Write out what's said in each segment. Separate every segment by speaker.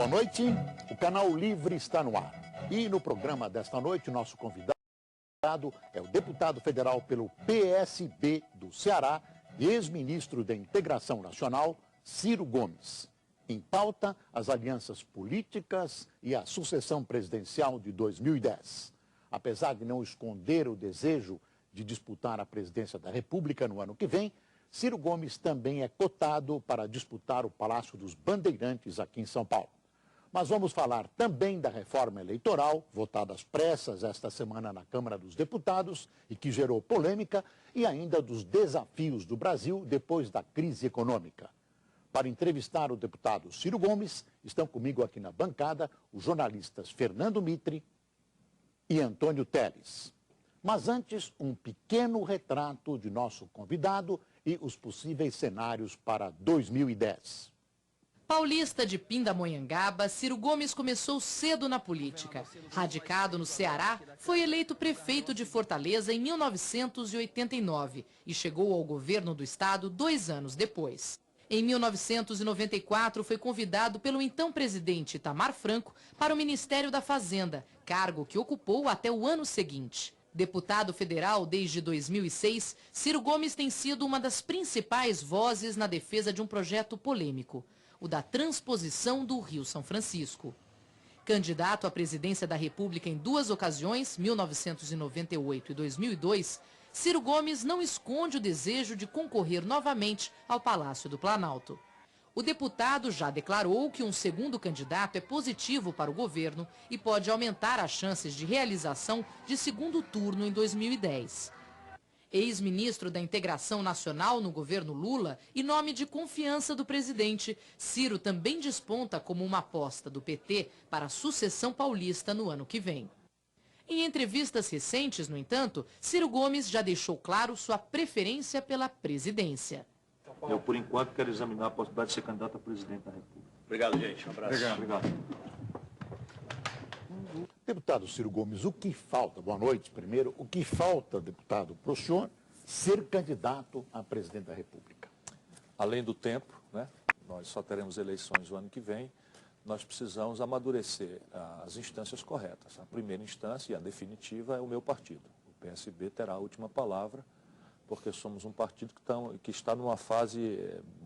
Speaker 1: Boa noite, o Canal Livre está no ar. E no programa desta noite, nosso convidado é o deputado federal pelo PSB do Ceará e ex-ministro da Integração Nacional, Ciro Gomes. Em pauta, as alianças políticas e a sucessão presidencial de 2010. Apesar de não esconder o desejo de disputar a presidência da República no ano que vem, Ciro Gomes também é cotado para disputar o Palácio dos Bandeirantes aqui em São Paulo. Mas vamos falar também da reforma eleitoral, votada às pressas esta semana na Câmara dos Deputados e que gerou polêmica, e ainda dos desafios do Brasil depois da crise econômica. Para entrevistar o deputado Ciro Gomes, estão comigo aqui na bancada os jornalistas Fernando Mitre e Antônio Teles. Mas antes, um pequeno retrato de nosso convidado e os possíveis cenários para 2010.
Speaker 2: Paulista de Pindamonhangaba, Ciro Gomes começou cedo na política. Radicado no Ceará, foi eleito prefeito de Fortaleza em 1989 e chegou ao governo do estado 2 anos depois. Em 1994, foi convidado pelo então presidente Itamar Franco para o Ministério da Fazenda, cargo que ocupou até o ano seguinte. Deputado federal desde 2006, Ciro Gomes tem sido uma das principais vozes na defesa de um projeto polêmico, o da transposição do Rio São Francisco. Candidato à presidência da República em 2 ocasiões, 1998 e 2002, Ciro Gomes não esconde o desejo de concorrer novamente ao Palácio do Planalto. O deputado já declarou que um segundo candidato é positivo para o governo e pode aumentar as chances de realização de segundo turno em 2010. Ex-ministro da Integração Nacional no governo Lula e nome de confiança do presidente, Ciro também desponta como uma aposta do PT para a sucessão paulista no ano que vem. Em entrevistas recentes, no entanto, Ciro Gomes já deixou claro sua preferência pela presidência.
Speaker 3: Eu, por enquanto, quero examinar a possibilidade de ser candidato a presidente da República.
Speaker 4: Obrigado, gente. Um abraço.
Speaker 3: Obrigado.
Speaker 1: Deputado Ciro Gomes, o que falta, boa noite primeiro, o que falta, deputado, para o senhor ser candidato a presidente da República?
Speaker 3: Além do tempo, né, nós só teremos eleições o ano que vem, nós precisamos amadurecer as instâncias corretas. A primeira instância e a definitiva é o meu partido. O PSB terá a última palavra, porque somos um partido que está numa fase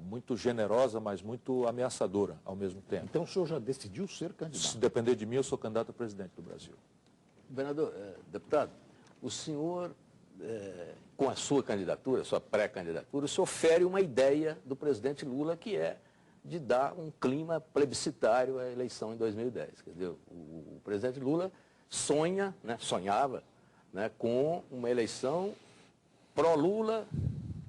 Speaker 3: muito generosa, mas muito ameaçadora ao mesmo tempo.
Speaker 1: Então o senhor já decidiu ser candidato?
Speaker 3: Se depender de mim, eu sou candidato a presidente do Brasil.
Speaker 4: Governador, deputado, o senhor, com a sua candidatura, sua pré-candidatura, o senhor fere uma ideia do presidente Lula, que é de dar um clima plebiscitário à eleição em 2010. Quer dizer, o presidente Lula sonhava, né, com uma eleição pró-Lula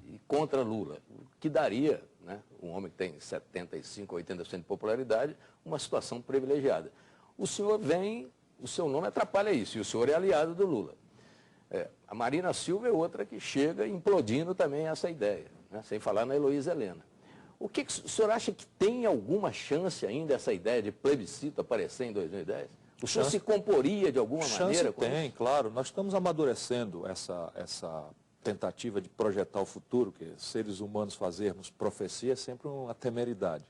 Speaker 4: e contra Lula, que daria, né, um homem que tem 75%, 80% de popularidade, uma situação privilegiada. O senhor vem, o seu nome atrapalha isso, e o senhor é aliado do Lula. A Marina Silva é outra que chega implodindo também essa ideia, né, sem falar na Heloísa Helena. O senhor acha que tem alguma chance ainda essa ideia de plebiscito aparecer em 2010? O senhor se comporia de alguma maneira com
Speaker 3: tem,
Speaker 4: isso?
Speaker 3: claro. Nós estamos amadurecendo essa tentativa de projetar o futuro, que seres humanos fazermos profecia é sempre uma temeridade.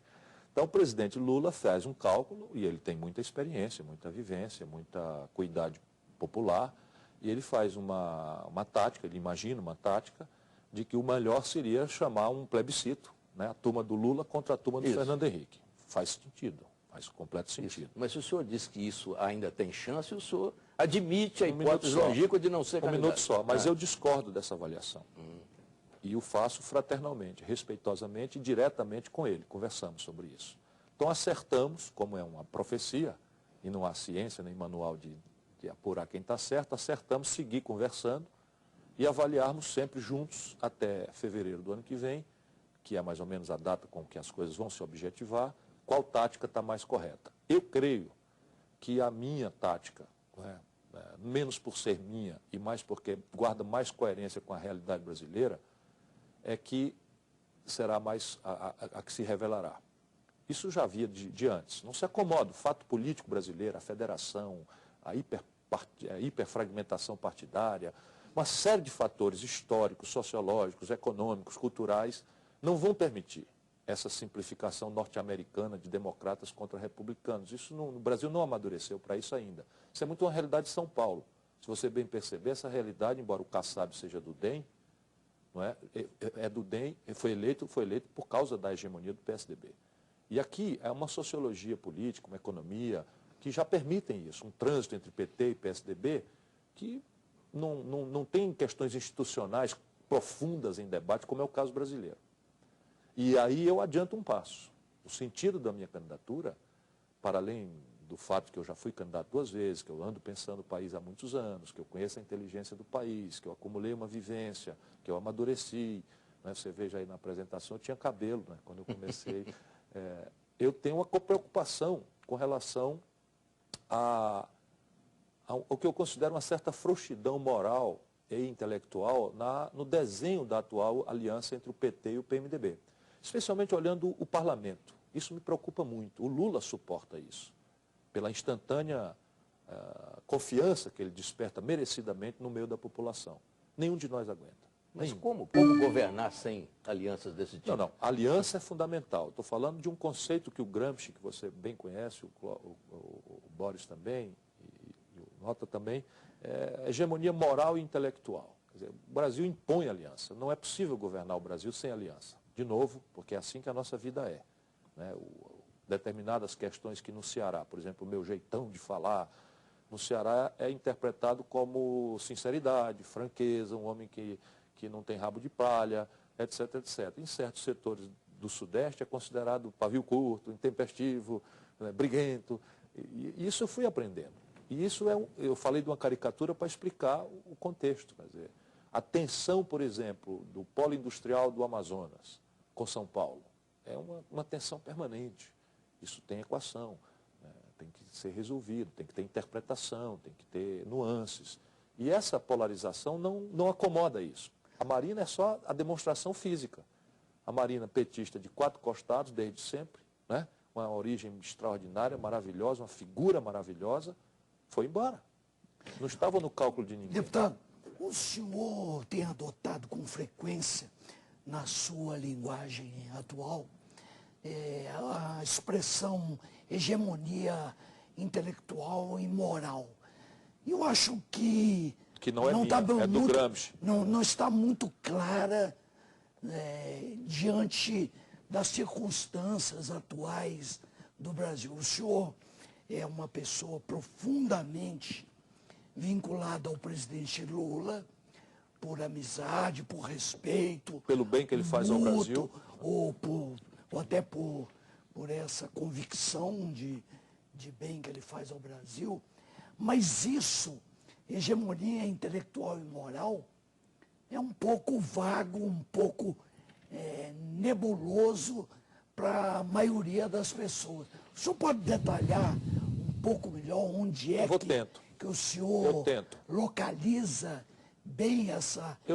Speaker 3: Então o presidente Lula faz um cálculo, e ele tem muita experiência, muita vivência, muita cuidado popular, e ele faz uma tática, ele imagina uma tática, de que o melhor seria chamar um plebiscito, né, a turma do Lula contra a turma do Fernando Henrique. Faz sentido, faz completo sentido.
Speaker 4: Isso. Mas se o senhor diz que isso ainda tem chance, o senhor admite a hipótese longínqua de não ser candidato.
Speaker 3: Um minuto só, mas eu discordo dessa avaliação. E o faço fraternalmente, respeitosamente e diretamente com ele. Conversamos sobre isso. Então acertamos, como é uma profecia, e não há ciência nem manual de apurar quem está certo, acertamos seguir conversando e avaliarmos sempre juntos até fevereiro do ano que vem, que é mais ou menos a data com que as coisas vão se objetivar, qual tática está mais correta. Eu creio que a minha tática, menos por ser minha e mais porque guarda mais coerência com a realidade brasileira, é que será mais a que se revelará. Isso já havia de antes. Não se acomoda o fato político brasileiro, a federação, a hiperfragmentação partidária, uma série de fatores históricos, sociológicos, econômicos, culturais, não vão permitir essa simplificação norte-americana de democratas contra republicanos. Isso no Brasil não amadureceu para isso ainda. Isso é muito uma realidade de São Paulo. Se você bem perceber, essa realidade, embora o Kassab seja do DEM, não é do DEM, foi eleito por causa da hegemonia do PSDB. E aqui é uma sociologia política, uma economia, que já permitem isso, um trânsito entre PT e PSDB, que não tem questões institucionais profundas em debate, como é o caso brasileiro. E aí eu adianto um passo. O sentido da minha candidatura, para além do fato que eu já fui candidato 2 vezes, que eu ando pensando o país há muitos anos, que eu conheço a inteligência do país, que eu acumulei uma vivência, que eu amadureci, né? Você veja aí na apresentação, eu tinha cabelo, né? Quando eu comecei. Eu tenho uma preocupação com relação ao que eu considero uma certa frouxidão moral e intelectual no desenho da atual aliança entre o PT e o PMDB. Especialmente olhando o parlamento. Isso me preocupa muito. O Lula suporta isso, pela instantânea confiança que ele desperta merecidamente no meio da população. Nenhum de nós aguenta.
Speaker 4: Mas como governar sem alianças desse tipo?
Speaker 3: Não. Aliança é fundamental. Estou falando de um conceito que o Gramsci, que você bem conhece, o Boris também, e o Nota também, é hegemonia moral e intelectual. Quer dizer, o Brasil impõe aliança. Não é possível governar o Brasil sem aliança. De novo, porque é assim que a nossa vida é. Né? Determinadas questões que no Ceará, por exemplo, o meu jeitão de falar, no Ceará é interpretado como sinceridade, franqueza, um homem que não tem rabo de palha, etc, etc. Em certos setores do Sudeste é considerado pavio curto, intempestivo, né, briguento. E isso eu fui aprendendo. E isso eu falei de uma caricatura para explicar o contexto. Quer dizer, a tensão, por exemplo, do polo industrial do Amazonas com São Paulo é uma tensão permanente. Isso tem equação, né, tem que ser resolvido, tem que ter interpretação, tem que ter nuances. E essa polarização não acomoda isso. A Marina é só a demonstração física. A Marina petista de 4 costados desde sempre, né? Uma origem extraordinária, maravilhosa, uma figura maravilhosa, foi embora. Não estava no cálculo de ninguém.
Speaker 5: Deputado, o senhor tem adotado com frequência, na sua linguagem atual, a expressão hegemonia intelectual e moral. Eu acho que
Speaker 3: não é minha, é do Gramsci.
Speaker 5: Não está muito clara diante das circunstâncias atuais do Brasil. O senhor é uma pessoa profundamente vinculada ao presidente Lula, por amizade, por respeito.
Speaker 3: Pelo bem que ele faz ao Brasil.
Speaker 5: Ou até por essa convicção de bem que ele faz ao Brasil. Mas isso, hegemonia intelectual e moral, é um pouco vago, um pouco nebuloso para a maioria das pessoas. O senhor pode detalhar um pouco melhor onde é que o senhor localiza bem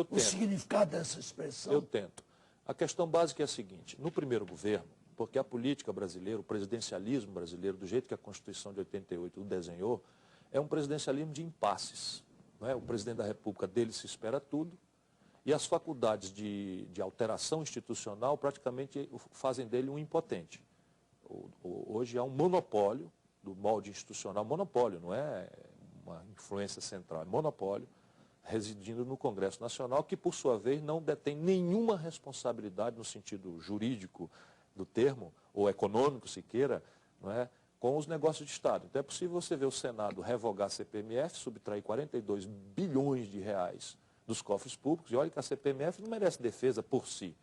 Speaker 5: o significado dessa expressão?
Speaker 3: Eu tento. A questão básica é a seguinte: no primeiro governo, porque a política brasileira, o presidencialismo brasileiro, do jeito que a Constituição de 88 o desenhou, é um presidencialismo de impasses. Não é? O presidente da República dele se espera tudo, e as faculdades de alteração institucional praticamente fazem dele um impotente. Hoje há um monopólio do molde institucional, monopólio, não é uma influência central, é monopólio, residindo no Congresso Nacional, que por sua vez não detém nenhuma responsabilidade no sentido jurídico do termo, ou econômico se queira, não é, com os negócios de Estado. Então é possível você ver o Senado revogar a CPMF, subtrair 42 bilhões de reais dos cofres públicos, e olha que a CPMF não merece defesa por si.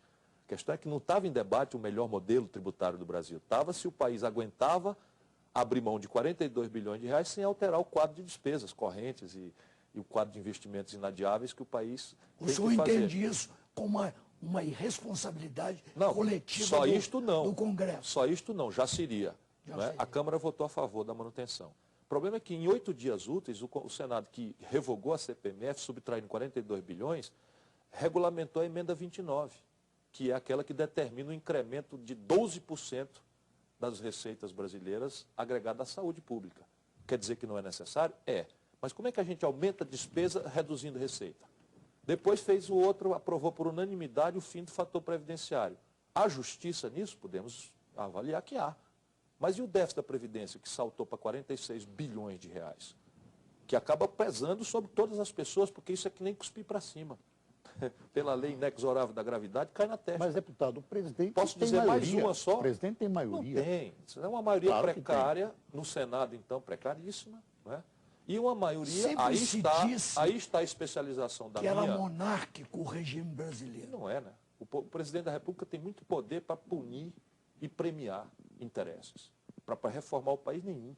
Speaker 3: A questão é que não estava em debate o melhor modelo tributário do Brasil. Estava se o país aguentava abrir mão de 42 bilhões de reais sem alterar o quadro de despesas correntes e o quadro de investimentos inadiáveis que o país tem que fazer.
Speaker 5: O senhor entende isso como uma irresponsabilidade coletiva do Congresso?
Speaker 3: Só isto não, já seria. Não é? A Câmara votou a favor da manutenção. O problema é que em 8 dias úteis, o Senado, que revogou a CPMF, subtraindo 42 bilhões, regulamentou a emenda 29, que é aquela que determina o incremento de 12% das receitas brasileiras agregadas à saúde pública. Quer dizer que não é necessário? É. Mas como é que a gente aumenta a despesa reduzindo receita? Depois fez o outro, aprovou por unanimidade o fim do fator previdenciário. Há justiça nisso? Podemos avaliar que há. Mas e o déficit da Previdência, que saltou para 46 bilhões de reais? Que acaba pesando sobre todas as pessoas, porque isso é que nem cuspir para cima. Pela lei inexorável da gravidade, cai na testa.
Speaker 1: Mas, deputado, o presidente
Speaker 3: Posso
Speaker 1: tem
Speaker 3: dizer
Speaker 1: maioria.
Speaker 3: mais uma só?
Speaker 1: O presidente tem maioria.
Speaker 3: Não tem. Isso é uma maioria
Speaker 1: Claro que
Speaker 3: precária, no Senado, então, precaríssima. Não é? E uma maioria,
Speaker 5: Sempre
Speaker 3: aí
Speaker 5: se
Speaker 3: está,
Speaker 5: disse
Speaker 3: aí está a especialização da
Speaker 5: que era
Speaker 3: minha...
Speaker 5: monárquico o regime brasileiro.
Speaker 3: Não é, né? O presidente da República tem muito poder para punir e premiar interesses. Para reformar o país, nenhum.